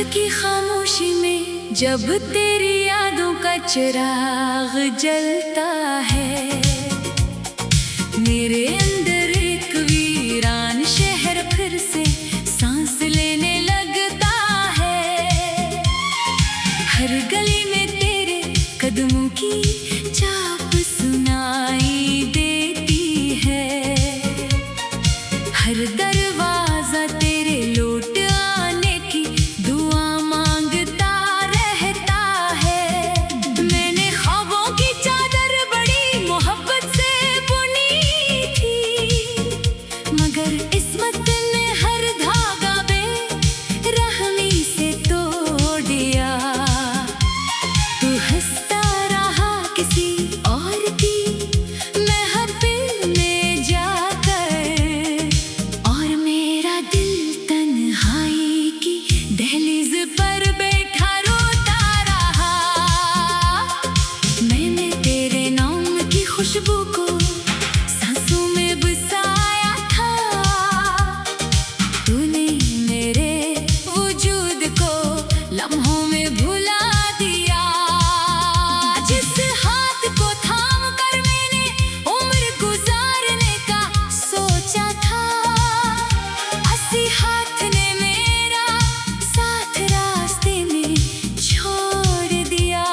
की खामोशी में जब तेरी यादों का चिराग जलता है, मेरे अंदर एक वीरान शहर फिर से सांस लेने लगता है। हर गली में तेरे कदमों की चाप सुनाई देती है, हर दरवाजा तेरे लौट आने की दुआ मांगता रहता है। मैंने ख्वाबों की चादर बड़ी मोहब्बत से बुनी थी, मगर किस्मत ने हर धागा बेरहमी से तोड़ दिया। तू हंसता रहा किसी और की महफिल में जाकर, और मेरा दिल तन्हाई की दहलीज पर बैठा रोता रहा। मैंने तेरे नाम की खुशबू को सांसों में बसाया था, तूने मेरे वजूद को लम्हों में भुला दिया। जिस हाथ को थाम कर मैंने उम्र गुजारने का सोचा था, उसी हाथ ने मेरा साथ रास्ते में छोड़ दिया।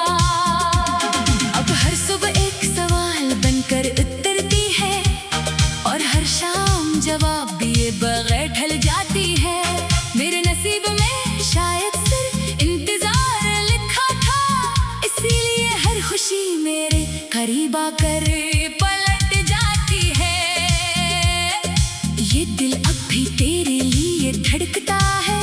अब हर सुबह एक सवाल बनकर उतरती है, और हर शाम जवाब दिए बगैर ढल जाती है। मेरे नसीब में शायद सिर्फ इंतजार लिखा था, इसीलिए हर खुशी मेरे करीब आकर पलट जाती है। ये दिल अब भी तेरे लिए धड़कता है,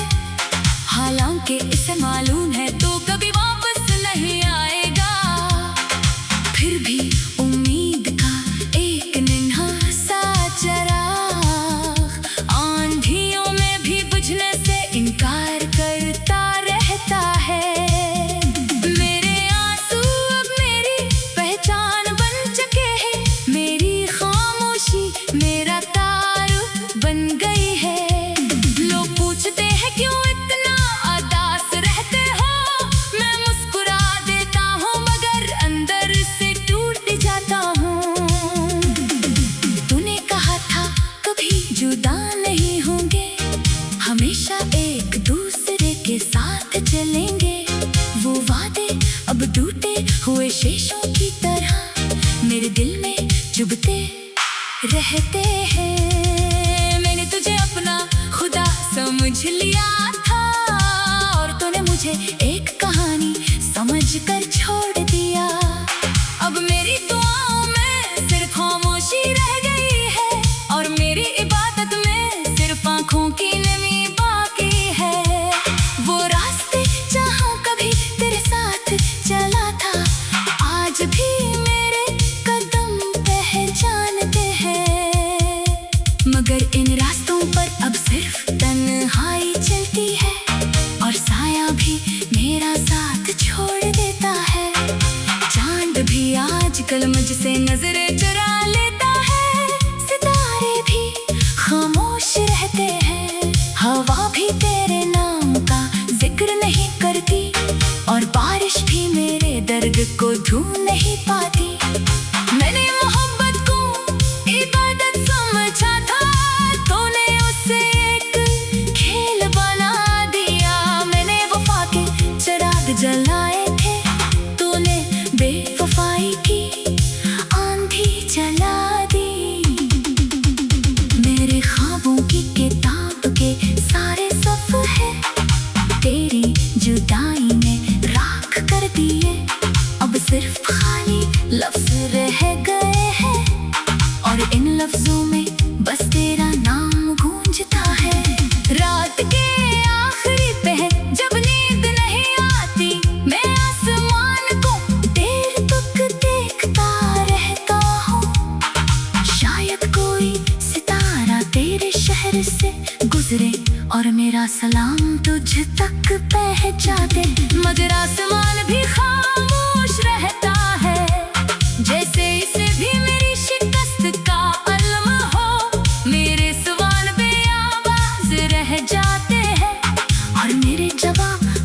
हालांकि इसे मालूम है तो कभी वापस नहीं आएगा। फिर भी उम्मीद का एक नन्हा सा चिराग आंधियों में भी बुझने से इनकार करता रहता है। मेरे आंसू अब मेरी पहचान बन चुके हैं, मेरी खामोशी मेरा तारुफ बन गई है। लोग पूछते हैं क्यों इतना उदास रहते हो, मैं मुस्कुरा देता हूँ मगर अंदर से टूट जाता हूँ। तूने कहा था कभी जुदा नहीं होंगे, हमेशा एक दूसरे के साथ चलेंगे। वो वादे अब टूटे हुए शीशों की तरह मेरे दिल में चुभते रहते हैं। मैंने तुझे अपना खुदा समझ लिया था, और तूने मुझे एक कहानी समझकर छोड़ दिया। अब मेरी दुआओं में सिर्फ खामोशी रह गई है, और मेरी इबादत में सिर्फ आंखों की नमी बाकी है। वो रास्ते जहाँ कभी तेरे साथ चला था, आज भी मेरे कदम पहचानते हैं। मगर इन रास्तों पर अब सिर्फ तन्हाई चलती है, और साया भी मेरा साथ छोड़ देता है। चांद भी आजकल मुझसे नजरें चुरा लेता है, सितारे भी खामोश रहते हैं, हवा भी तेरे नाम का जिक्र नहीं करती, और बारिश भी मेरे दर्द को ढूंढ नहीं पाती। मैंने मोहब्बत को इबादत समझा था, तूने उसे एक खेल बना दिया। मैंने वफा के चिराग जलाए थे, तूने बेवफाई की आंधी जला दी। मेरे ख्वाबों की किताब के सारे सफ़े तेरी जुदाई ने राख कर दिए। अब सिर्फ खाली लफ्ज रह गए हैं, और इन लफ्जों में बस तेरा नाम गूंजता है। रात के आखिरी पहर जब नींद नहीं आती, मैं आसमान को देर तक देखता रहता हूँ। शायद कोई सितारा तेरे शहर से गुजरे, और मेरा सलाम तुझ तक पहुंचा दे। मगर आसमान भी खामोश रहता है, जैसे इसे भी मेरी शिकस्त का अलम हो। मेरे सवाल बेआवाज रह जाते हैं, और मेरे जवाब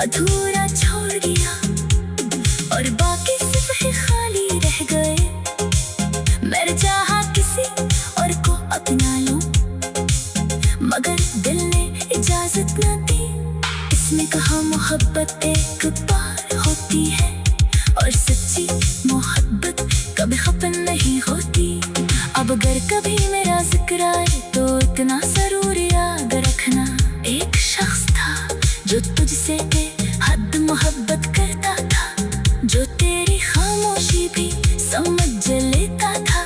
अधूरा छोड़ दिया और बाकी सिर्फ खाली रह गए। मैंने चाहा किसी और को अपना लूं, मगर दिल ने इजाजत न दी। इसने कहा मोहब्बत एक बार होती है और सच्ची मोहब्बत कभी खत्म नहीं होती। अब अगर कभी मेरा जिक्र आए तो इतना जरूर याद रखना, एक शख्स था जो तुझसे बेहद मोहब्बत करता था, जो तेरी खामोशी भी समझ लेता था।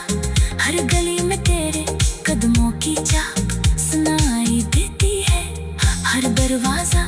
हर गली में तेरे कदमों की चाप सुनाई देती है, हर दरवाजा